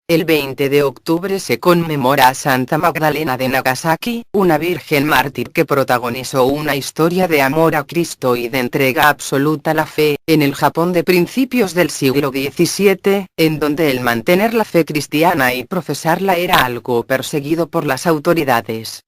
El 20 de octubre se conmemora a Santa Magdalena de Nagasaki, una virgen mártir que protagonizó una historia de amor a Cristo y de entrega absoluta a la fe, en el Japón de principios del siglo XVII, en donde el mantener la fe cristiana y profesarla era algo perseguido por las autoridades.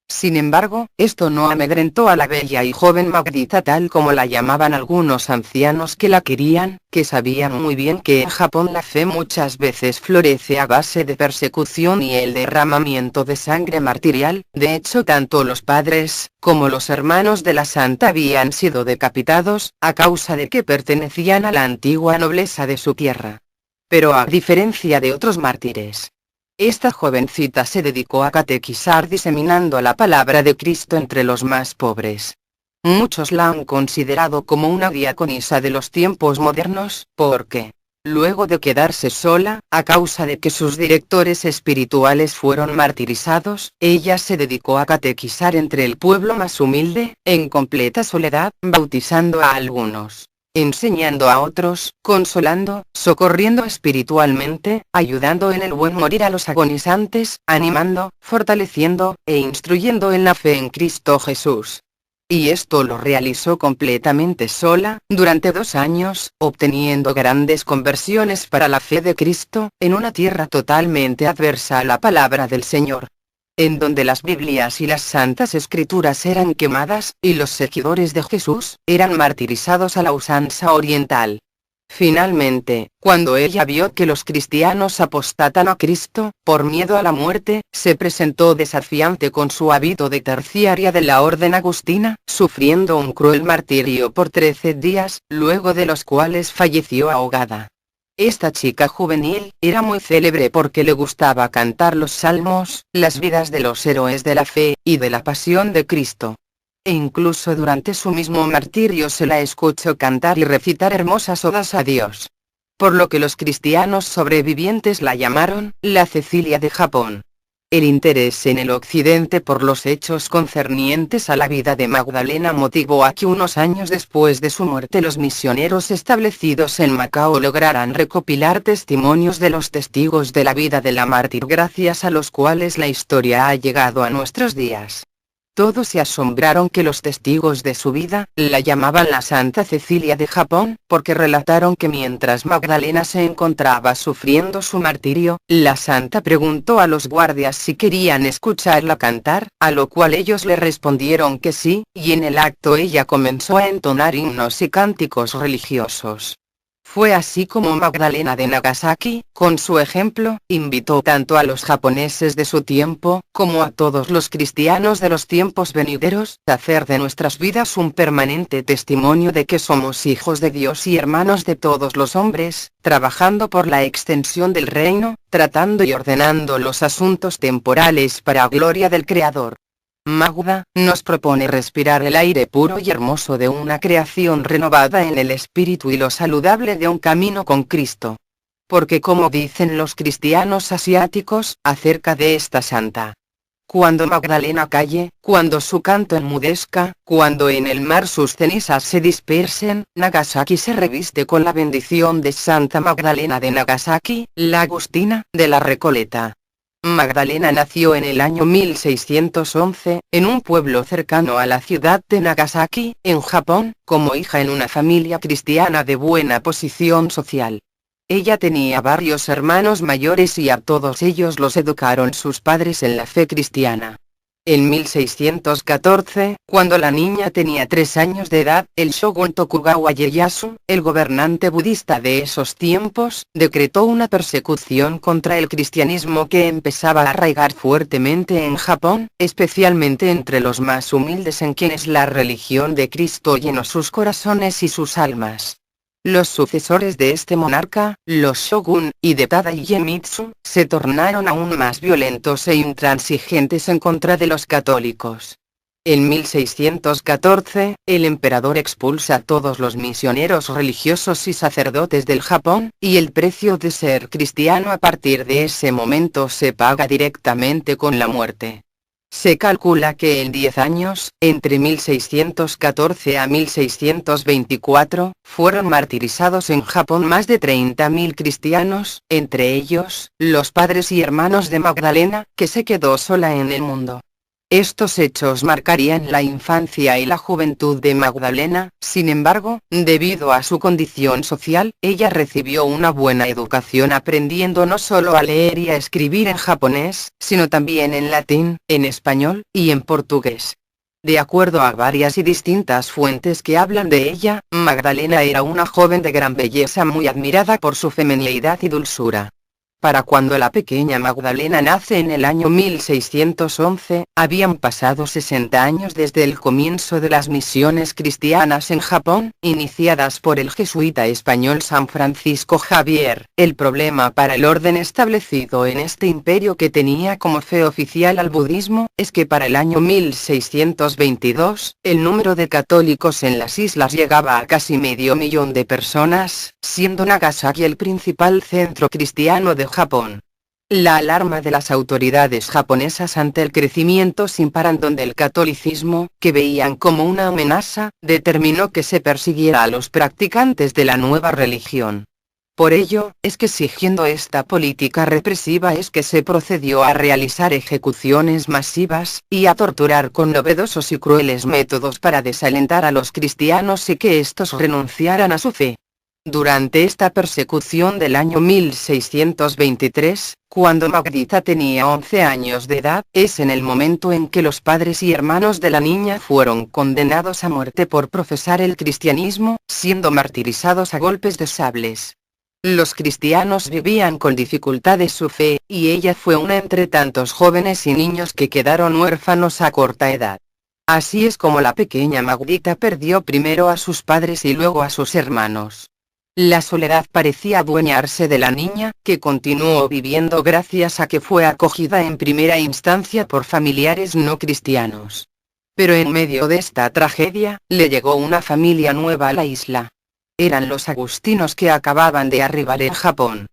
Sin embargo, esto no amedrentó a la bella y joven Magdita, tal como la llamaban algunos ancianos que la querían, que sabían muy bien que en Japón la fe muchas veces florece a base de persecución y el derramamiento de sangre martirial. De hecho, tanto los padres, como los hermanos de la santa habían sido decapitados, a causa de que pertenecían a la antigua nobleza de su tierra. Pero a diferencia de otros mártires, esta jovencita se dedicó a catequizar diseminando la palabra de Cristo entre los más pobres. Muchos la han considerado como una diaconisa de los tiempos modernos, porque, luego de quedarse sola, a causa de que sus directores espirituales fueron martirizados, ella se dedicó a catequizar entre el pueblo más humilde, en completa soledad, bautizando a algunos, enseñando a otros, consolando, socorriendo espiritualmente, ayudando en el buen morir a los agonizantes, animando, fortaleciendo, e instruyendo en la fe en Cristo Jesús. Y esto lo realizó completamente sola, durante 2 años, obteniendo grandes conversiones para la fe de Cristo, en una tierra totalmente adversa a la palabra del Señor, en donde las Biblias y las Santas Escrituras eran quemadas, y los seguidores de Jesús eran martirizados a la usanza oriental. Finalmente, cuando ella vio que los cristianos apostatan a Cristo, por miedo a la muerte, se presentó desafiante con su hábito de terciaria de la orden agustina, sufriendo un cruel martirio por 13 días, luego de los cuales falleció ahogada. Esta chica juvenil era muy célebre porque le gustaba cantar los salmos, las vidas de los héroes de la fe, y de la pasión de Cristo. E incluso durante su mismo martirio se la escuchó cantar y recitar hermosas odas a Dios. Por lo que los cristianos sobrevivientes la llamaron, la Cecilia de Japón. El interés en el occidente por los hechos concernientes a la vida de Magdalena motivó a que unos años después de su muerte los misioneros establecidos en Macao lograran recopilar testimonios de los testigos de la vida de la mártir, gracias a los cuales la historia ha llegado a nuestros días. Todos se asombraron que los testigos de su vida la llamaban la Santa Cecilia de Japón, porque relataron que mientras Magdalena se encontraba sufriendo su martirio, la santa preguntó a los guardias si querían escucharla cantar, a lo cual ellos le respondieron que sí, y en el acto ella comenzó a entonar himnos y cánticos religiosos. Fue así como Magdalena de Nagasaki, con su ejemplo, invitó tanto a los japoneses de su tiempo, como a todos los cristianos de los tiempos venideros, a hacer de nuestras vidas un permanente testimonio de que somos hijos de Dios y hermanos de todos los hombres, trabajando por la extensión del reino, tratando y ordenando los asuntos temporales para gloria del Creador. Magda nos propone respirar el aire puro y hermoso de una creación renovada en el espíritu y lo saludable de un camino con Cristo. Porque como dicen los cristianos asiáticos acerca de esta santa: cuando Magdalena calle, cuando su canto enmudezca, cuando en el mar sus cenizas se dispersen, Nagasaki se reviste con la bendición de Santa Magdalena de Nagasaki, la Agustina de la Recoleta. Magdalena nació en el año 1611, en un pueblo cercano a la ciudad de Nagasaki, en Japón, como hija en una familia cristiana de buena posición social. Ella tenía varios hermanos mayores y a todos ellos los educaron sus padres en la fe cristiana. En 1614, cuando la niña tenía 3 años de edad, el shogun Tokugawa Ieyasu, el gobernante budista de esos tiempos, decretó una persecución contra el cristianismo que empezaba a arraigar fuertemente en Japón, especialmente entre los más humildes en quienes la religión de Cristo llenó sus corazones y sus almas. Los sucesores de este monarca, los shogun, Hidetada y Iemitsu, se tornaron aún más violentos e intransigentes en contra de los católicos. En 1614, el emperador expulsa a todos los misioneros religiosos y sacerdotes del Japón, y el precio de ser cristiano a partir de ese momento se paga directamente con la muerte. Se calcula que en 10 años, entre 1614 a 1624, fueron martirizados en Japón más de 30.000 cristianos, entre ellos, los padres y hermanos de Magdalena, que se quedó sola en el mundo. Estos hechos marcarían la infancia y la juventud de Magdalena. Sin embargo, debido a su condición social, ella recibió una buena educación aprendiendo no solo a leer y a escribir en japonés, sino también en latín, en español, y en portugués. De acuerdo a varias y distintas fuentes que hablan de ella, Magdalena era una joven de gran belleza muy admirada por su feminidad y dulzura. Para cuando la pequeña Magdalena nace en el año 1611, habían pasado 60 años desde el comienzo de las misiones cristianas en Japón, iniciadas por el jesuita español San Francisco Javier. El problema para el orden establecido en este imperio, que tenía como fe oficial al budismo, es que para el año 1622, el número de católicos en las islas llegaba a casi 500.000 de personas, siendo Nagasaki el principal centro cristiano de Japón. La alarma de las autoridades japonesas ante el crecimiento sin parangón del catolicismo, que veían como una amenaza, determinó que se persiguiera a los practicantes de la nueva religión. Por ello, es que siguiendo esta política represiva es que se procedió a realizar ejecuciones masivas, y a torturar con novedosos y crueles métodos para desalentar a los cristianos y que estos renunciaran a su fe. Durante esta persecución del año 1623, cuando Magdita tenía 11 años de edad, es en el momento en que los padres y hermanos de la niña fueron condenados a muerte por profesar el cristianismo, siendo martirizados a golpes de sables. Los cristianos vivían con dificultades su fe, y ella fue una entre tantos jóvenes y niños que quedaron huérfanos a corta edad. Así es como la pequeña Magdita perdió primero a sus padres y luego a sus hermanos. La soledad parecía adueñarse de la niña, que continuó viviendo gracias a que fue acogida en primera instancia por familiares no cristianos. Pero en medio de esta tragedia, le llegó una familia nueva a la isla. Eran los agustinos, que acababan de arribar en Japón.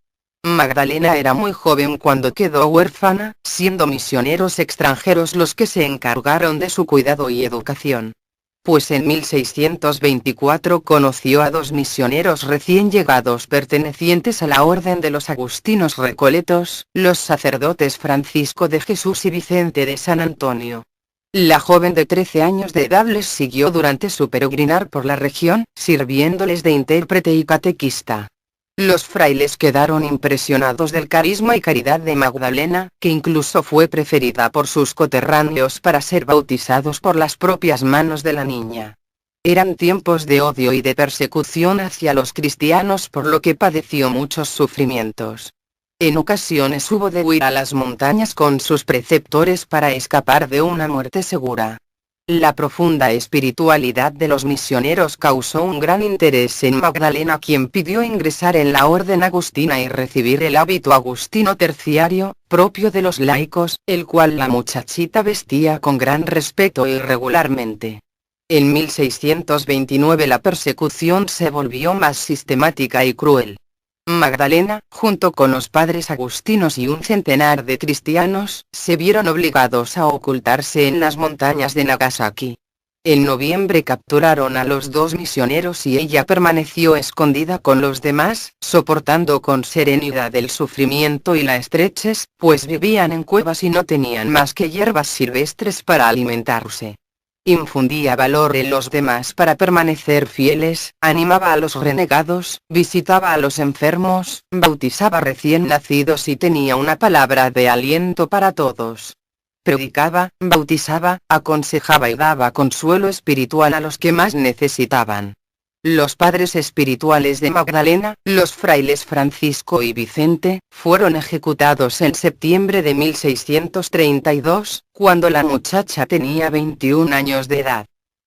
Magdalena era muy joven cuando quedó huérfana, siendo misioneros extranjeros los que se encargaron de su cuidado y educación. Pues en 1624 conoció a dos misioneros recién llegados pertenecientes a la Orden de los Agustinos Recoletos, los sacerdotes Francisco de Jesús y Vicente de San Antonio. La joven de 13 años de edad les siguió durante su peregrinar por la región, sirviéndoles de intérprete y catequista. Los frailes quedaron impresionados del carisma y caridad de Magdalena, que incluso fue preferida por sus coterráneos para ser bautizados por las propias manos de la niña. Eran tiempos de odio y de persecución hacia los cristianos, por lo que padeció muchos sufrimientos. En ocasiones hubo de huir a las montañas con sus preceptores para escapar de una muerte segura. La profunda espiritualidad de los misioneros causó un gran interés en Magdalena, quien pidió ingresar en la orden agustina y recibir el hábito agustino terciario, propio de los laicos, el cual la muchachita vestía con gran respeto y regularmente. En 1629 la persecución se volvió más sistemática y cruel. Magdalena, junto con los padres agustinos y un centenar de cristianos, se vieron obligados a ocultarse en las montañas de Nagasaki. En noviembre capturaron a los dos misioneros y ella permaneció escondida con los demás, soportando con serenidad el sufrimiento y la estrechez, pues vivían en cuevas y no tenían más que hierbas silvestres para alimentarse. Infundía valor en los demás para permanecer fieles, animaba a los renegados, visitaba a los enfermos, bautizaba recién nacidos y tenía una palabra de aliento para todos. Predicaba, bautizaba, aconsejaba y daba consuelo espiritual a los que más necesitaban. Los padres espirituales de Magdalena, los frailes Francisco y Vicente, fueron ejecutados en septiembre de 1632, cuando la muchacha tenía 21 años de edad.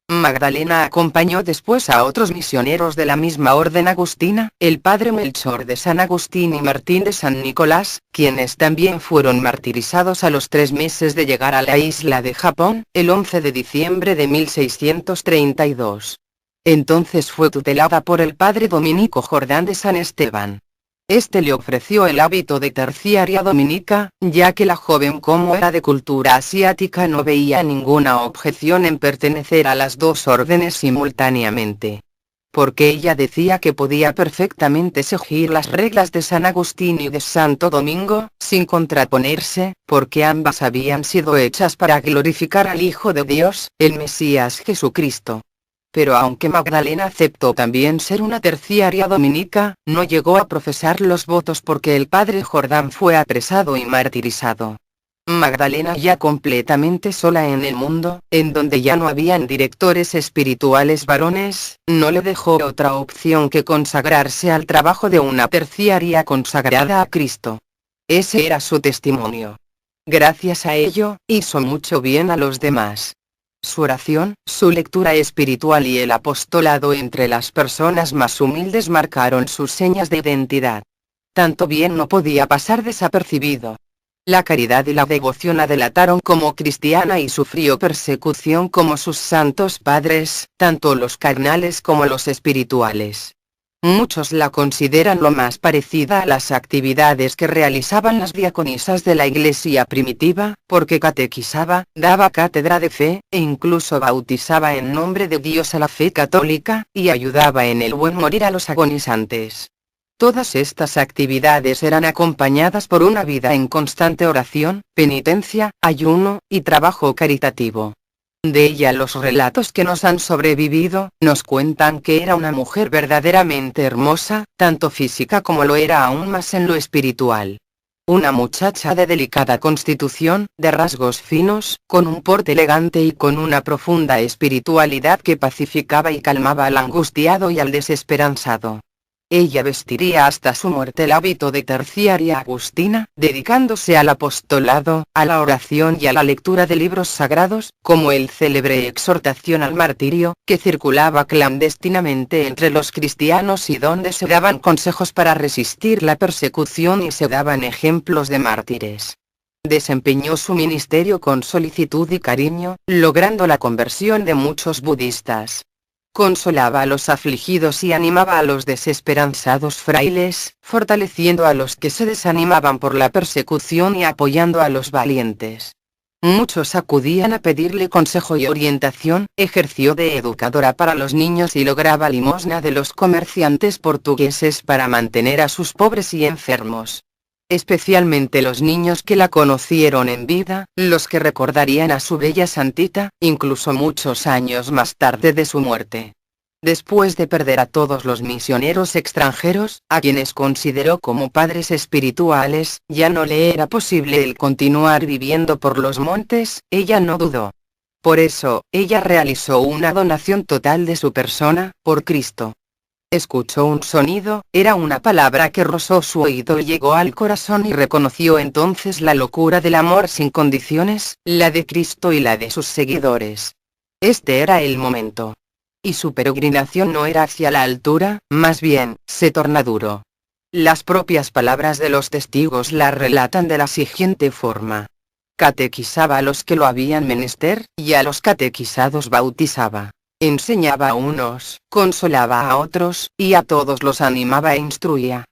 Magdalena acompañó después a otros misioneros de la misma orden agustina, el padre Melchor de San Agustín y Martín de San Nicolás, quienes también fueron martirizados a los 3 meses de llegar a la isla de Japón, el 11 de diciembre de 1632. Entonces fue tutelada por el padre Dominico Jordán de San Esteban. Este le ofreció el hábito de terciaria dominica, ya que la joven, como era de cultura asiática, no veía ninguna objeción en pertenecer a las dos órdenes simultáneamente. Porque ella decía que podía perfectamente seguir las reglas de San Agustín y de Santo Domingo, sin contraponerse, porque ambas habían sido hechas para glorificar al Hijo de Dios, el Mesías Jesucristo. Pero aunque Magdalena aceptó también ser una terciaria dominica, no llegó a profesar los votos porque el padre Jordán fue apresado y martirizado. Magdalena, ya completamente sola en el mundo, en donde ya no habían directores espirituales varones, no le dejó otra opción que consagrarse al trabajo de una terciaria consagrada a Cristo. Ese era su testimonio. Gracias a ello, hizo mucho bien a los demás. Su oración, su lectura espiritual y el apostolado entre las personas más humildes marcaron sus señas de identidad. Tanto bien no podía pasar desapercibido. La caridad y la devoción la delataron como cristiana y sufrió persecución como sus santos padres, tanto los carnales como los espirituales. Muchos la consideran lo más parecida a las actividades que realizaban las diaconisas de la iglesia primitiva, porque catequizaba, daba cátedra de fe, e incluso bautizaba en nombre de Dios a la fe católica, y ayudaba en el buen morir a los agonizantes. Todas estas actividades eran acompañadas por una vida en constante oración, penitencia, ayuno, y trabajo caritativo. De ella los relatos que nos han sobrevivido, nos cuentan que era una mujer verdaderamente hermosa, tanto física como lo era aún más en lo espiritual. Una muchacha de delicada constitución, de rasgos finos, con un porte elegante y con una profunda espiritualidad que pacificaba y calmaba al angustiado y al desesperanzado. Ella vestiría hasta su muerte el hábito de terciaria agustina, dedicándose al apostolado, a la oración y a la lectura de libros sagrados, como el célebre Exhortación al Martirio, que circulaba clandestinamente entre los cristianos y donde se daban consejos para resistir la persecución y se daban ejemplos de mártires. Desempeñó su ministerio con solicitud y cariño, logrando la conversión de muchos budistas. Consolaba a los afligidos y animaba a los desesperanzados frailes, fortaleciendo a los que se desanimaban por la persecución y apoyando a los valientes. Muchos acudían a pedirle consejo y orientación, ejerció de educadora para los niños y lograba limosna de los comerciantes portugueses para mantener a sus pobres y enfermos. Especialmente los niños que la conocieron en vida, los que recordarían a su bella santita, incluso muchos años más tarde de su muerte. Después de perder a todos los misioneros extranjeros, a quienes consideró como padres espirituales, ya no le era posible el continuar viviendo por los montes, ella no dudó. Por eso, ella realizó una donación total de su persona, por Cristo. Escuchó un sonido, era una palabra que rozó su oído y llegó al corazón y reconoció entonces la locura del amor sin condiciones, la de Cristo y la de sus seguidores. Este era el momento. Y su peregrinación no era hacia la altura, más bien, se torna duro. Las propias palabras de los testigos la relatan de la siguiente forma. Catequizaba a los que lo habían menester, y a los catequizados bautizaba. Enseñaba a unos, consolaba a otros, y a todos los animaba e instruía.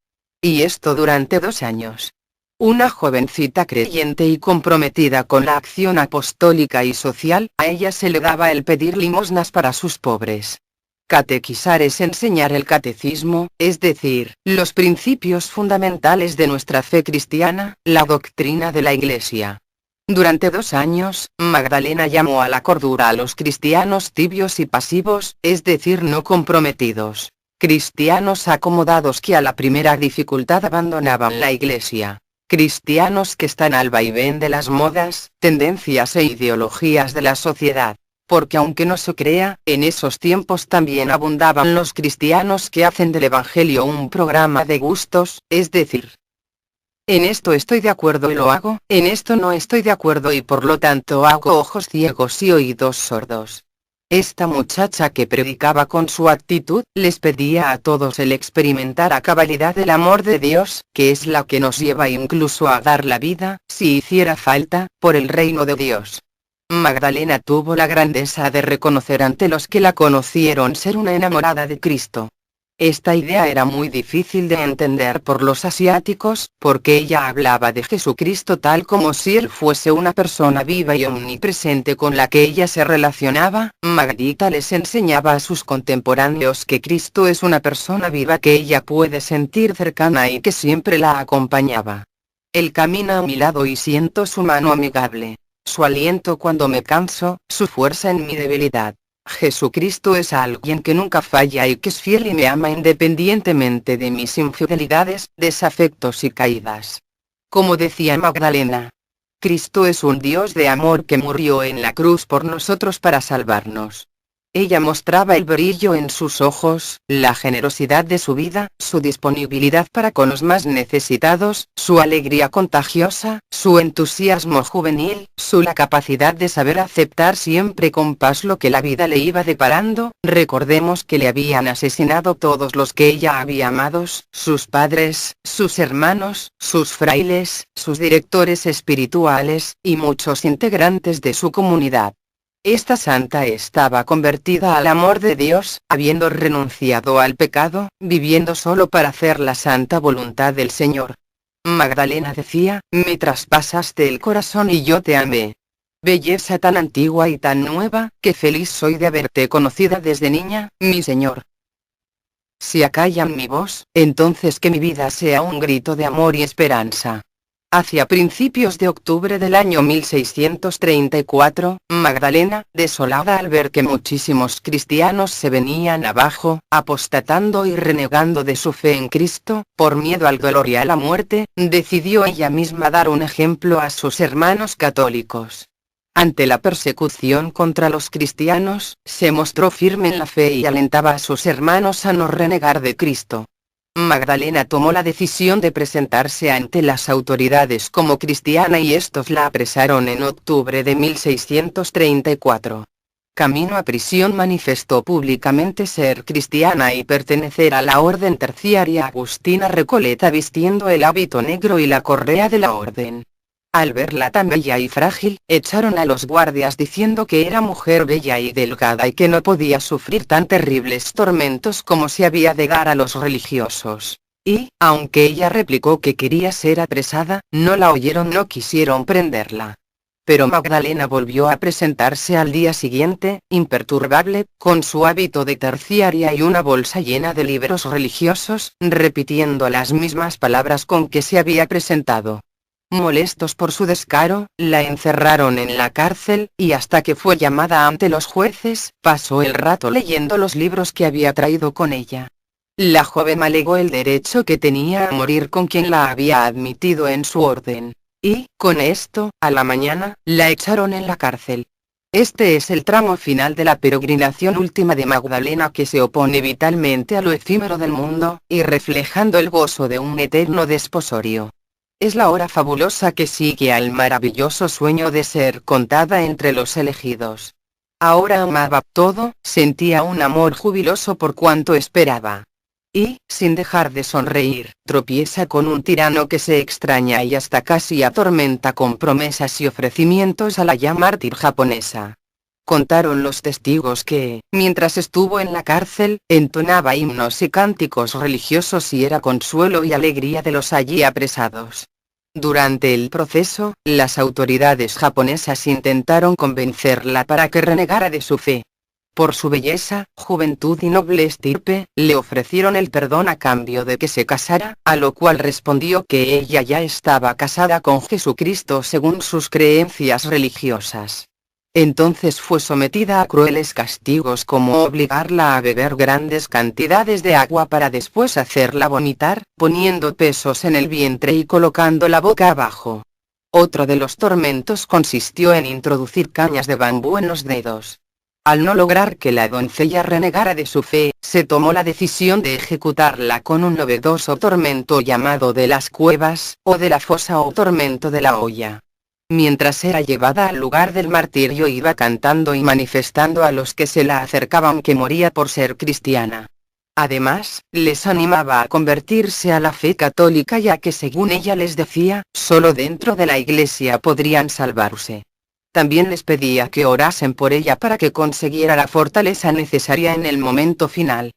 Y esto durante 2 años. Una jovencita creyente y comprometida con la acción apostólica y social, a ella se le daba el pedir limosnas para sus pobres. Catequizar es enseñar el catecismo, es decir, los principios fundamentales de nuestra fe cristiana, la doctrina de la Iglesia. Durante 2 años, Magdalena llamó a la cordura a los cristianos tibios y pasivos, es decir, no comprometidos. Cristianos acomodados que a la primera dificultad abandonaban la Iglesia. Cristianos que están al vaivén de las modas, tendencias e ideologías de la sociedad. Porque aunque no se crea, en esos tiempos también abundaban los cristianos que hacen del Evangelio un programa de gustos, es decir, en esto estoy de acuerdo y lo hago, en esto no estoy de acuerdo y por lo tanto hago ojos ciegos y oídos sordos. Esta muchacha que predicaba con su actitud, les pedía a todos el experimentar a cabalidad el amor de Dios, que es la que nos lleva incluso a dar la vida, si hiciera falta, por el reino de Dios. Magdalena tuvo la grandeza de reconocer ante los que la conocieron ser una enamorada de Cristo. Esta idea era muy difícil de entender por los asiáticos, porque ella hablaba de Jesucristo tal como si él fuese una persona viva y omnipresente con la que ella se relacionaba. Magdita les enseñaba a sus contemporáneos que Cristo es una persona viva que ella puede sentir cercana y que siempre la acompañaba. Él camina a mi lado y siento su mano amigable, su aliento cuando me canso, su fuerza en mi debilidad. Jesucristo es alguien que nunca falla y que es fiel y me ama independientemente de mis infidelidades, desafectos y caídas. Como decía Magdalena, Cristo es un Dios de amor que murió en la cruz por nosotros para salvarnos. Ella mostraba el brillo en sus ojos, la generosidad de su vida, su disponibilidad para con los más necesitados, su alegría contagiosa, su entusiasmo juvenil, la capacidad de saber aceptar siempre con paz lo que la vida le iba deparando. Recordemos que le habían asesinado todos los que ella había amado, sus padres, sus hermanos, sus frailes, sus directores espirituales, y muchos integrantes de su comunidad. Esta santa estaba convertida al amor de Dios, habiendo renunciado al pecado, viviendo solo para hacer la santa voluntad del Señor. Magdalena decía, me traspasaste el corazón y yo te amé. Belleza tan antigua y tan nueva, que feliz soy de haberte conocida desde niña, mi Señor. Si acallan mi voz, entonces que mi vida sea un grito de amor y esperanza. Hacia principios de octubre del año 1634, Magdalena, desolada al ver que muchísimos cristianos se venían abajo, apostatando y renegando de su fe en Cristo, por miedo al dolor y a la muerte, decidió ella misma dar un ejemplo a sus hermanos católicos. Ante la persecución contra los cristianos, se mostró firme en la fe y alentaba a sus hermanos a no renegar de Cristo. Magdalena tomó la decisión de presentarse ante las autoridades como cristiana y estos la apresaron en octubre de 1634. Camino a prisión manifestó públicamente ser cristiana y pertenecer a la orden terciaria agustina recoleta vistiendo el hábito negro y la correa de la orden. Al verla tan bella y frágil, echaron a los guardias diciendo que era mujer bella y delgada y que no podía sufrir tan terribles tormentos como se había de dar a los religiosos. Y, aunque ella replicó que quería ser apresada, no la oyeron, no quisieron prenderla. Pero Magdalena volvió a presentarse al día siguiente, imperturbable, con su hábito de terciaria y una bolsa llena de libros religiosos, repitiendo las mismas palabras con que se había presentado. Molestos por su descaro, la encerraron en la cárcel, y hasta que fue llamada ante los jueces, pasó el rato leyendo los libros que había traído con ella. La joven alegó el derecho que tenía a morir con quien la había admitido en su orden. Y, con esto, a la mañana, la echaron en la cárcel. Este es el tramo final de la peregrinación última de Magdalena que se opone vitalmente a lo efímero del mundo, y reflejando el gozo de un eterno desposorio. Es la hora fabulosa que sigue al maravilloso sueño de ser contada entre los elegidos. Ahora amaba todo, sentía un amor jubiloso por cuanto esperaba. Y, sin dejar de sonreír, tropieza con un tirano que se extraña y hasta casi atormenta con promesas y ofrecimientos a la ya mártir japonesa. Contaron los testigos que, mientras estuvo en la cárcel, entonaba himnos y cánticos religiosos y era consuelo y alegría de los allí apresados. Durante el proceso, las autoridades japonesas intentaron convencerla para que renegara de su fe. Por su belleza, juventud y noble estirpe, le ofrecieron el perdón a cambio de que se casara, a lo cual respondió que ella ya estaba casada con Jesucristo según sus creencias religiosas. Entonces fue sometida a crueles castigos como obligarla a beber grandes cantidades de agua para después hacerla vomitar, poniendo pesos en el vientre y colocando la boca abajo. Otro de los tormentos consistió en introducir cañas de bambú en los dedos. Al no lograr que la doncella renegara de su fe, se tomó la decisión de ejecutarla con un novedoso tormento llamado de las cuevas, o de la fosa o tormento de la olla. Mientras era llevada al lugar del martirio iba cantando y manifestando a los que se la acercaban que moría por ser cristiana. Además, les animaba a convertirse a la fe católica ya que según ella les decía, solo dentro de la iglesia podrían salvarse. También les pedía que orasen por ella para que consiguiera la fortaleza necesaria en el momento final.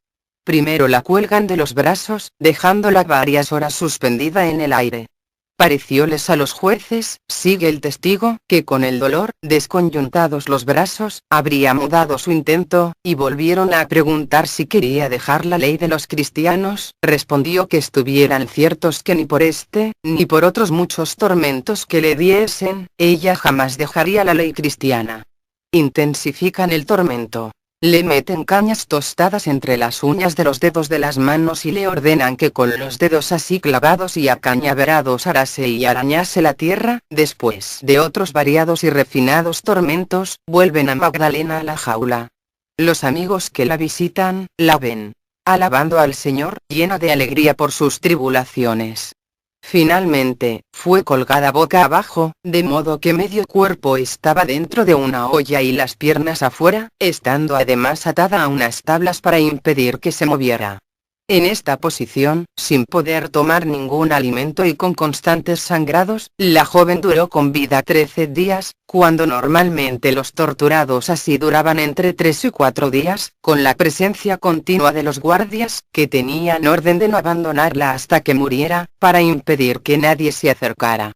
Primero la cuelgan de los brazos, dejándola varias horas suspendida en el aire. Parecióles a los jueces, sigue el testigo, que con el dolor, desconyuntados los brazos, habría mudado su intento, y volvieron a preguntar si quería dejar la ley de los cristianos, respondió que estuvieran ciertos que ni por este, ni por otros muchos tormentos que le diesen, ella jamás dejaría la ley cristiana. Intensifican el tormento. Le meten cañas tostadas entre las uñas de los dedos de las manos y le ordenan que con los dedos así clavados y acañaverados arase y arañase la tierra. Después de otros variados y refinados tormentos, vuelven a Magdalena a la jaula. Los amigos que la visitan, la ven alabando al Señor, llena de alegría por sus tribulaciones. Finalmente, fue colgada boca abajo, de modo que medio cuerpo estaba dentro de una olla y las piernas afuera, estando además atada a unas tablas para impedir que se moviera. En esta posición, sin poder tomar ningún alimento y con constantes sangrados, la joven duró con vida 13 días, cuando normalmente los torturados así duraban entre 3 y 4 días, con la presencia continua de los guardias, que tenían orden de no abandonarla hasta que muriera, para impedir que nadie se acercara.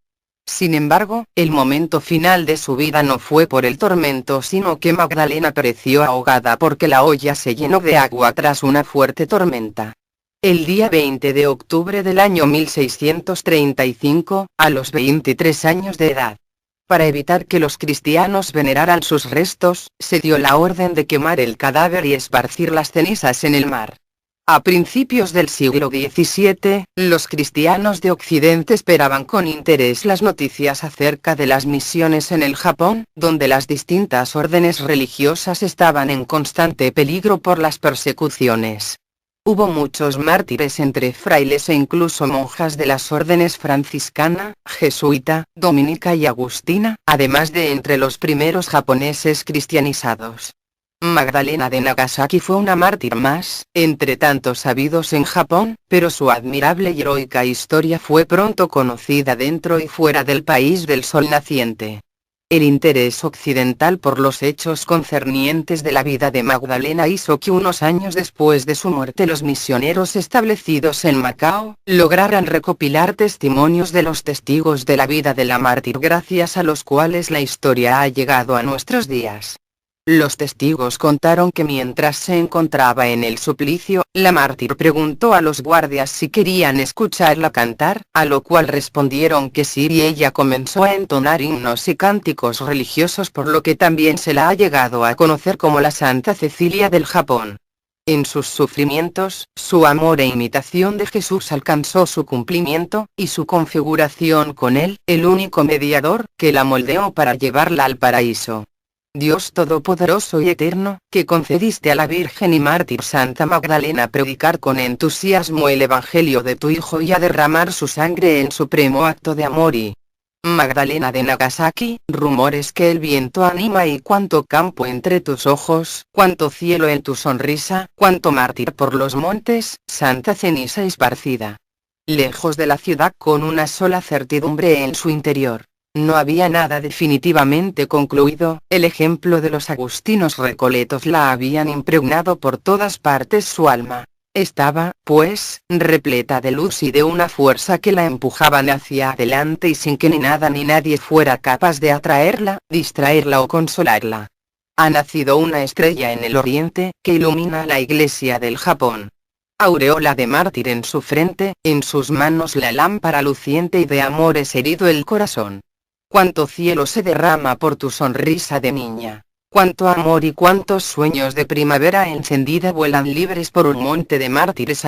Sin embargo, el momento final de su vida no fue por el tormento, sino que Magdalena pereció ahogada porque la olla se llenó de agua tras una fuerte tormenta. El día 20 de octubre del año 1635, a los 23 años de edad. Para evitar que los cristianos veneraran sus restos, se dio la orden de quemar el cadáver y esparcir las cenizas en el mar. A principios del siglo XVII, los cristianos de Occidente esperaban con interés las noticias acerca de las misiones en el Japón, donde las distintas órdenes religiosas estaban en constante peligro por las persecuciones. Hubo muchos mártires entre frailes e incluso monjas de las órdenes franciscana, jesuita, dominica y agustina, además de entre los primeros japoneses cristianizados. Magdalena de Nagasaki fue una mártir más, entre tantos habidos en Japón, pero su admirable y heroica historia fue pronto conocida dentro y fuera del país del sol naciente. El interés occidental por los hechos concernientes de la vida de Magdalena hizo que unos años después de su muerte los misioneros establecidos en Macao, lograran recopilar testimonios de los testigos de la vida de la mártir gracias a los cuales la historia ha llegado a nuestros días. Los testigos contaron que mientras se encontraba en el suplicio, la mártir preguntó a los guardias si querían escucharla cantar, a lo cual respondieron que sí y ella comenzó a entonar himnos y cánticos religiosos, por lo que también se la ha llegado a conocer como la Santa Cecilia del Japón. En sus sufrimientos, su amor e imitación de Jesús alcanzó su cumplimiento, y su configuración con él, el único mediador, que la moldeó para llevarla al paraíso. Dios Todopoderoso y Eterno, que concediste a la Virgen y mártir Santa Magdalena predicar con entusiasmo el Evangelio de tu Hijo y a derramar su sangre en supremo acto de amor y Magdalena de Nagasaki, rumores que el viento anima y cuánto campo entre tus ojos, cuánto cielo en tu sonrisa, cuánto mártir por los montes, santa ceniza esparcida. Lejos de la ciudad con una sola certidumbre en su interior. No había nada definitivamente concluido, el ejemplo de los agustinos recoletos la habían impregnado por todas partes su alma. Estaba, pues, repleta de luz y de una fuerza que la empujaban hacia adelante y sin que ni nada ni nadie fuera capaz de atraerla, distraerla o consolarla. Ha nacido una estrella en el oriente, que ilumina la iglesia del Japón. Aureola de mártir en su frente, en sus manos la lámpara luciente y de amores herido el corazón. Cuánto cielo se derrama por tu sonrisa de niña. Cuánto amor y cuántos sueños de primavera encendida vuelan libres por un monte de mártires